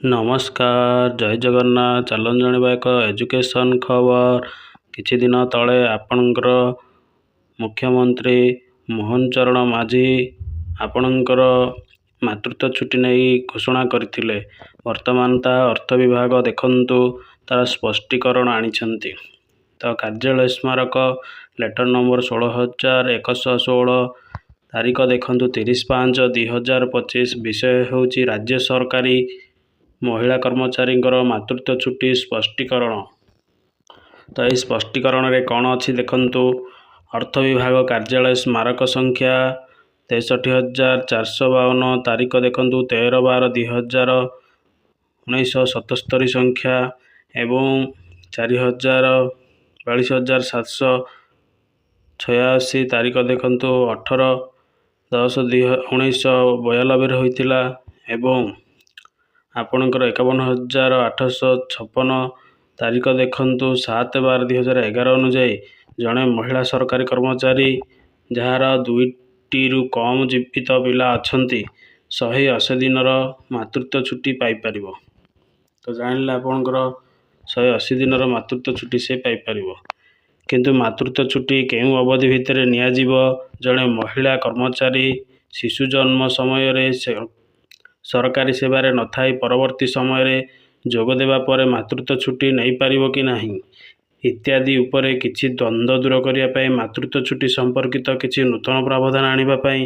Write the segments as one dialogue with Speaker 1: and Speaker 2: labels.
Speaker 1: ନମସ୍କାର, ଜୟ ଜଗନ୍ନାଥ। ଚାଲନ୍ତୁ ଜାଣିବା ଏକ ଏଜୁକେସନ୍ ଖବର। କିଛି ଦିନ ତଳେ ଆପଣଙ୍କର ମୁଖ୍ୟମନ୍ତ୍ରୀ ମୋହନ ଚରଣ ମାଝୀ ଆପଣଙ୍କର ମାତୃତ୍ୱ ଛୁଟି ନେଇ ଘୋଷଣା କରିଥିଲେ। ବର୍ତ୍ତମାନ ତା ଅର୍ଥ ବିଭାଗ ଦେଖନ୍ତୁ ତାର ସ୍ପଷ୍ଟୀକରଣ ଆଣିଛନ୍ତି। ତ କାର୍ଯ୍ୟାଳୟ ସ୍ମାରକ ଲେଟର ନମ୍ବର 16,116 ତାରିଖ ଦେଖନ୍ତୁ 30/5/2025। ବିଷୟ ହେଉଛି ରାଜ୍ୟ ସରକାରୀ ମହିଳା କର୍ମଚାରୀଙ୍କର ମାତୃତ୍ୱ ଛୁଟି ସ୍ପଷ୍ଟୀକରଣ। ତ ଏହି ସ୍ପଷ୍ଟୀକରଣରେ କ'ଣ ଅଛି ଦେଖନ୍ତୁ। ଅର୍ଥ ବିଭାଗ କାର୍ଯ୍ୟାଳୟ ସ୍ମାରକ ସଂଖ୍ୟା 63,452 ତାରିଖ ଦେଖନ୍ତୁ 13/12/2019 ସଂଖ୍ୟା ଏବଂ 42,786 ତାରିଖ ଦେଖନ୍ତୁ 18/10/1992 ହୋଇଥିଲା ଏବଂ ଆପଣଙ୍କର 51,856 ତାରିଖ ଦେଖନ୍ତୁ 7/12/2011 ଅନୁଯାୟୀ ଜଣେ ମହିଳା ସରକାରୀ କର୍ମଚାରୀ ଯାହାର 2ଟିରୁ କମ୍ ଜୀବିତ ପିଲା ଅଛନ୍ତି 180 ଦିନର ମାତୃତ୍ୱ ଛୁଟି ପାଇପାରିବ। ତ ଜାଣିଲେ ଆପଣଙ୍କର 180 ଦିନର ମାତୃତ୍ୱ ଛୁଟି ସେ ପାଇପାରିବ। କିନ୍ତୁ ମାତୃତ୍ୱ ଛୁଟି କେଉଁ ଅବଧି ଭିତରେ ନିଆଯିବ? ଜଣେ ମହିଳା କର୍ମଚାରୀ ଶିଶୁ ଜନ୍ମ ସମୟରେ ସରକାରୀ ସେବାରେ ନଥାଇ ପରବର୍ତ୍ତୀ ସମୟରେ ଯୋଗ ଦେବା ପରେ ମାତୃତ୍ୱ ଛୁଟି ନେଇପାରିବ କି ନାହିଁ ଇତ୍ୟାଦି ଉପରେ କିଛି ଦ୍ୱନ୍ଦ୍ୱ ଦୂର କରିବା ପାଇଁ ମାତୃତ୍ୱ ଛୁଟି ସମ୍ପର୍କିତ କିଛି ନୂତନ ପ୍ରାବଧାନ ଆଣିବା ପାଇଁ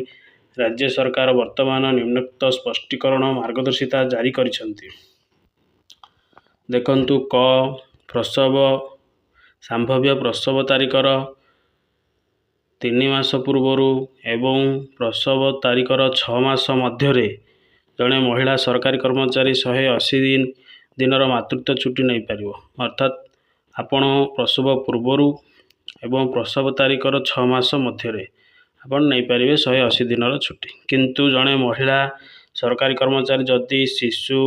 Speaker 1: ରାଜ୍ୟ ସରକାର ବର୍ତ୍ତମାନ ନିମ୍ନୋକ୍ତ ସ୍ପଷ୍ଟୀକରଣ ମାର୍ଗଦର୍ଶିକା ଜାରି କରିଛନ୍ତି। ଦେଖନ୍ତୁ ପ୍ରସବ ସମ୍ଭାବ୍ୟ ପ୍ରସବ ତାରିଖର 3 ମାସ ପୂର୍ବରୁ ଏବଂ ପ୍ରସବ ତାରିଖର 6 ମାସ ମଧ୍ୟରେ ଜଣେ ମହିଳା ସରକାରୀ କର୍ମଚାରୀ 180 ଦିନର ମାତୃତ୍ୱ ଛୁଟି ନେଇପାରିବ। ଅର୍ଥାତ୍ ଆପଣ ପ୍ରସବ ପୂର୍ବରୁ ଏବଂ ପ୍ରସବ ତାରିଖର 6 ମାସ ମଧ୍ୟରେ ଆପଣ ନେଇପାରିବେ 180 ଦିନର ଛୁଟି। କିନ୍ତୁ ଜଣେ ମହିଳା ସରକାରୀ କର୍ମଚାରୀ ଯଦି ଶିଶୁ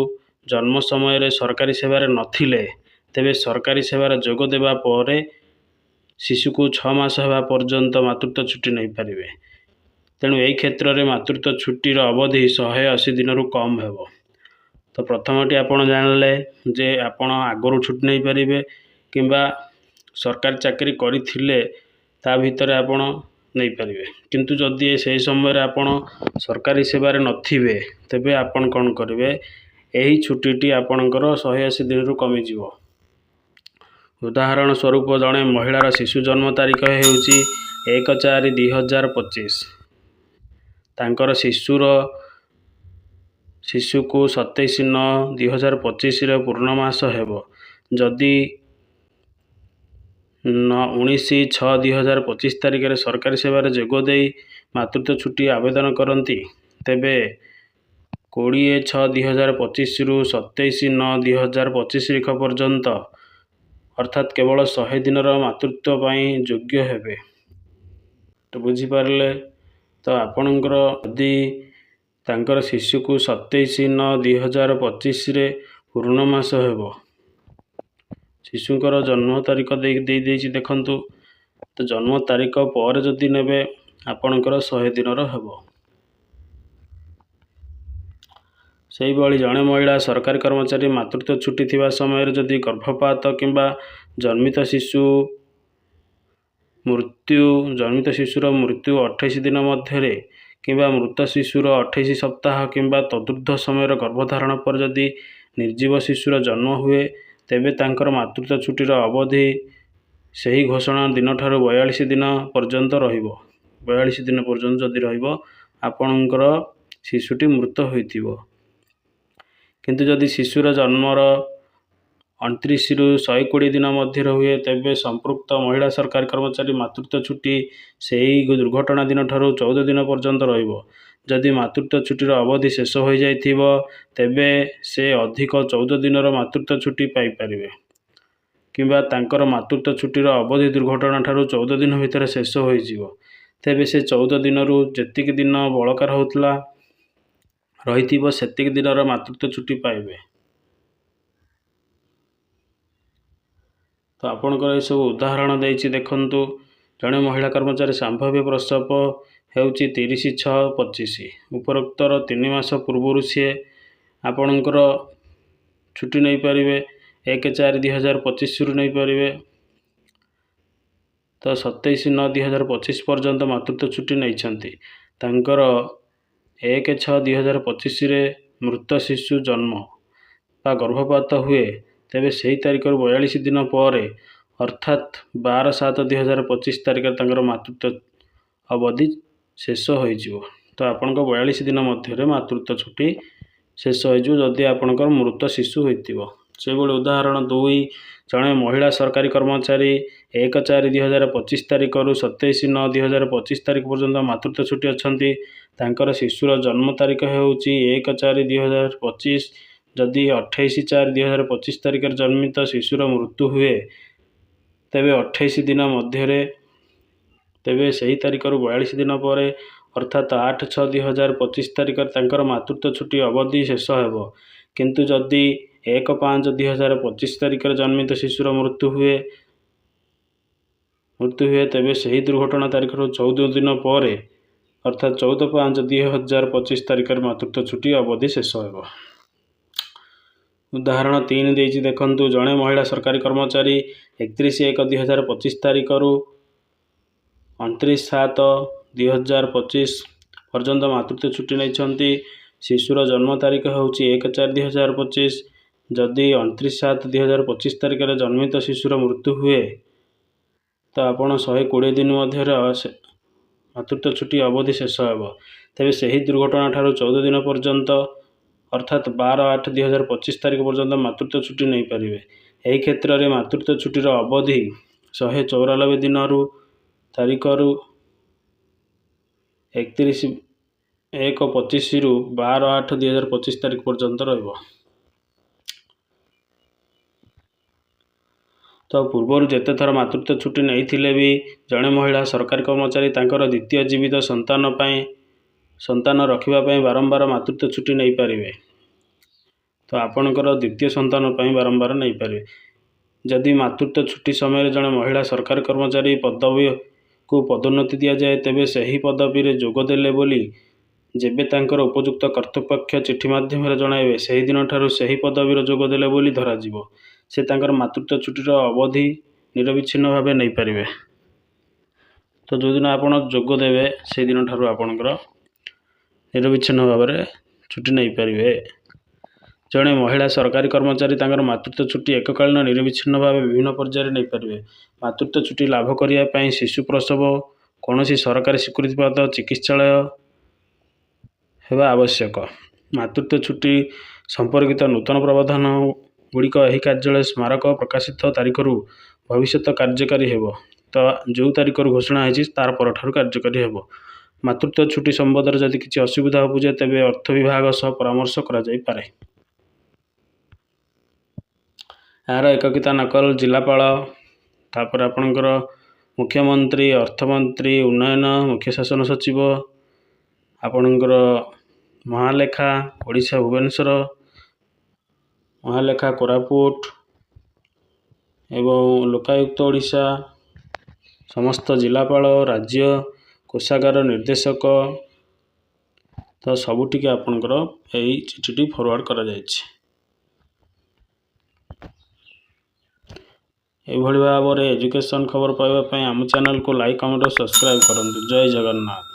Speaker 1: ଜନ୍ମ ସମୟରେ ସରକାରୀ ସେବାରେ ନଥିଲେ ତେବେ ସରକାରୀ ସେବାରେ ଯୋଗ ଦେବା ପରେ ଶିଶୁକୁ 6 ମାସ ହେବା ପର୍ଯ୍ୟନ୍ତ ମାତୃତ୍ୱ ଛୁଟି ନେଇପାରିବେ। ତେଣୁ ଏହି କ୍ଷେତ୍ରରେ ମାତୃତ୍ୱ ଛୁଟିର ଅବଧି 180 ଦିନରୁ କମ୍ ହେବ। ତ ପ୍ରଥମଟି ଆପଣ ଜାଣିଲେ ଯେ ଆପଣ ଆଗରୁ ଛୁଟି ନେଇପାରିବେ କିମ୍ବା ସରକାରୀ ଚାକିରି କରିଥିଲେ ତା ଭିତରେ ଆପଣ ନେଇପାରିବେ। କିନ୍ତୁ ଯଦି ସେହି ସମୟରେ ଆପଣ ସରକାରୀ ସେବାରେ ନଥିବେ ତେବେ ଆପଣ କ'ଣ କରିବେ? ଏହି ଛୁଟିଟି ଆପଣଙ୍କର 180 ଦିନରୁ କମିଯିବ। ଉଦାହରଣ ସ୍ୱରୂପ ଜଣେ ମହିଳାର ଶିଶୁ ଜନ୍ମ ତାରିଖ ହେଉଛି 1/4/2025। ତାଙ୍କର ଶିଶୁକୁ 27/9/2025ରେ ପୂର୍ଣ୍ଣ ମାସ ହେବ। ଯଦି 19/6/2025 ତାରିଖରେ ସରକାରୀ ସେବାରେ ଯୋଗ ଦେଇ ମାତୃତ୍ୱ ଛୁଟି ଆବେଦନ କରନ୍ତି ତେବେ 20/6/2025ରୁ 27/9/2025 ତାରିଖ ପର୍ଯ୍ୟନ୍ତ ଅର୍ଥାତ୍ କେବଳ 100 ଦିନର ମାତୃତ୍ୱ ପାଇଁ ଯୋଗ୍ୟ ହେବେ। ତ ବୁଝିପାରିଲେ? ତ ଆପଣଙ୍କର ଯଦି ତାଙ୍କର ଶିଶୁକୁ 27/9/2025ରେ ପୂର୍ଣ୍ଣ ମାସ ହେବ। ଶିଶୁଙ୍କର ଜନ୍ମ ତାରିଖ ଦେଇଦେଇଛି ଦେଖନ୍ତୁ। ତ ଜନ୍ମ ତାରିଖ ପରେ ଯଦି ନେବେ ଆପଣଙ୍କର 100 ଦିନର ହେବ। ସେହିଭଳି ଜଣେ ମହିଳା ସରକାରୀ କର୍ମଚାରୀ ମାତୃତ୍ୱ ଛୁଟି ଥିବା ସମୟରେ ଯଦି ଗର୍ଭପାତ କିମ୍ବା ଜନ୍ମିତ ଶିଶୁର ମୃତ୍ୟୁ 28 ଦିନ ମଧ୍ୟରେ କିମ୍ବା ମୃତ ଶିଶୁର 28 ସପ୍ତାହ କିମ୍ବା ତଦୁର୍ଦ୍ଧ୍ୱ ସମୟର ଗର୍ଭଧାରଣ ପରେ ଯଦି ନିର୍ଜୀବ ଶିଶୁର ଜନ୍ମ ହୁଏ ତେବେ ତାଙ୍କର ମାତୃତ୍ୱ ଛୁଟିର ଅବଧି ସେହି ଘୋଷଣା ଦିନଠାରୁ 42 ଦିନ ପର୍ଯ୍ୟନ୍ତ ରହିବ। 42 ଦିନ ପର୍ଯ୍ୟନ୍ତ ଯଦି ରହିବ ଆପଣଙ୍କର ଶିଶୁଟି ମୃତ ହୋଇଥିବ। କିନ୍ତୁ ଯଦି ଶିଶୁର ଜନ୍ମର 29ରୁ 120 ଦିନ ମଧ୍ୟରେ ହୁଏ ତେବେ ସମ୍ପୃକ୍ତ ମହିଳା ସରକାରୀ କର୍ମଚାରୀ ମାତୃତ୍ୱ ଛୁଟି ସେହି ଦୁର୍ଘଟଣା ଦିନଠାରୁ 14 ଦିନ ପର୍ଯ୍ୟନ୍ତ ରହିବ। ଯଦି ମାତୃତ୍ୱ ଛୁଟିର ଅବଧି ଶେଷ ହୋଇଯାଇଥିବ ତେବେ ସେ ଅଧିକ 14 ଦିନର ମାତୃତ୍ୱ ଛୁଟି ପାଇପାରିବେ। କିମ୍ବା ତାଙ୍କର ମାତୃତ୍ୱ ଛୁଟିର ଅବଧି ଦୁର୍ଘଟଣା ଠାରୁ 14 ଦିନ ଭିତରେ ଶେଷ ହୋଇଯିବ ତେବେ ସେ 14 ଦିନରୁ ଯେତିକି ଦିନ ବଳକା ରହିଥିବ ସେତିକି ଦିନର ମାତୃତ୍ୱ ଛୁଟି ପାଇବେ। ତ ଆପଣଙ୍କର ଏସବୁ ଉଦାହରଣ ଦେଇଛି ଦେଖନ୍ତୁ। ଜଣେ ମହିଳା କର୍ମଚାରୀ ସମ୍ଭାବ୍ୟ ପ୍ରସବ ହେଉଛି 30/6/25। ଉପରୋକ୍ତର 3 ମାସ ପୂର୍ବରୁ ସିଏ ଆପଣଙ୍କର ଛୁଟି ନେଇପାରିବେ। 1/4/2025 नहीं पारे। तो 27/9/2025 पर्यंत मातृत्व छुट्टी नहीं 1/6/2025 मृत शिशु जन्म बा गर्भपात हुए तेबे सही तारीख 42 दिन पर अर्थात 12/7/2025 तारीख मातृत्व अवधि शेष हो। तो आपण 42 दिन मध्य मातृत्व छुट्टी शेष होदी आपणकर मृत शिशु होइतिबो। से उदाहरण 2 जड़े महिला सरकारी कर्मचारी 1/4/2025 तारीख 27/9/2025 तारीख पर्यंत मातृत्व छुट्टी अच्छी तांकर शिशुर जन्म तारीख होउची 1/4/2025। जदि 28/4/2025 तारीख जन्मित शिशुर मृत्यु हुए तेबे 28 दिन मध्य तेबे सही तारीख 42 दिन पर अर्थात 8/6/2025 तारीख तांकर मातृत्व छुट्टी अवधि शेष हो। किंतु जदि 1/5/2025 तारीख जन्मित शिशुर मृत्यु हुए तेबे सही दुर्घटना तारीख 14 दिन पर अर्थात 14/5/2025 तारीख मातृत्व छुट्टी अवधि शेष हो। उदाहरण 3 देइछि देखंतु जड़े महिला सरकारी कर्मचारी 31/1/2025 तारीख 29/7/2025 पर्यंत मातृत्व छुट्टी नहीं शिशुर जन्म तारीख होउची 1/4/2025। जदि 29/7/2025 तारीख जन्मित शिशुर मृत्यु हुए तो आपण 120 दिन मध्य मातृत्व छुट्टी अवधि शेष हो। तेबे सही दुर्घटना ठारू 14 दिन पर्यंत अर्थात 12/8/2025 तारीख पर्यंत मातृत्व छुट्टी नहीं पारे। यही क्षेत्र में मातृत्व छुट्टीर अवधि 194 दिन तारीख 31/1/25 रु 12/8/2025 तारीख पर्यंत रहिबो। तो पूर्वर जेते थर मातृत्व छुट्टी नहीं थिले भी जड़े महिला सरकारी कर्मचारी तांकर द्वितीय जीवित संतान रखिबा पई बारंबार मातृत्व छुट्टी नहीं पारे। तो आपणकर द्वितीय संतान पई बारंबार नहीं पारे। जदि मातृत्व छुट्टी समय जड़े महिला सरकारी कर्मचारी पदवी को पदोन्नति दिया जाए तेबे सही पदवी रे जोग देले बोली जेबे तांकर उपयुक्त कर्तृपक्ष चिठी माध्यम जणाइबे सही दिन ठारू सही पदवी रे जोग देले बोली धरा जीवो। से तांकर मातृत्व छुट्टीर अवधि निरविच्छिन्न भावे नहीं पारे। तो जो दिन आपण जोग देवे से दिन ठारू आपणकर निरविच्छिन्न भाव में छुट्टी नहीं पारे। जड़े महिला सरकारी कर्मचारी तांकर मातृत्व छुट्टी एककालीन निरविच्छिन्न भाव विभिन्न पर्यायर नहीं पारे। मातृत्व छुट्टी लाभ करने शिशु प्रसव कौन सरकारी स्वीकृतिप्राप्त चिकित्सालय हेबा आवश्यक। मातृत्व छुट्टी संपर्कित नूतन प्रावधान गुड़िक यही कार्यालय स्मारक प्रकाशित तारीख भविष्य कार्यकारी हेबो। तो जो तारीख घोषणा है तार पर ठारू कार्यकारी हेबो। मातृत्व छुट्टी संबंध में जदि किसी असुविधा बुझे तेबे अर्थ विभाग सह परामर्श करा जाई पारे। यार एककिता नकल जिलापाल तापर आपणकर मुख्यमंत्री अर्थमंत्री उन्नयन मुख्य शासन सचिव आपणकर महालेखा ओडिशा भुवनेश्वर महालेखा कोरापुट एवं लोकायुक्त ओडिशा समस्त जिलापाल राज्य कोषागार निर्देशक तो सबुटिके आपणकर यही चिठी फॉरवर्ड करा जायछि। एभली भाव में एजुकेशन खबर पाइबा आम चैनल को लाइक कमेंट और सब्सक्राइब करंतु। जय जगन्नाथ।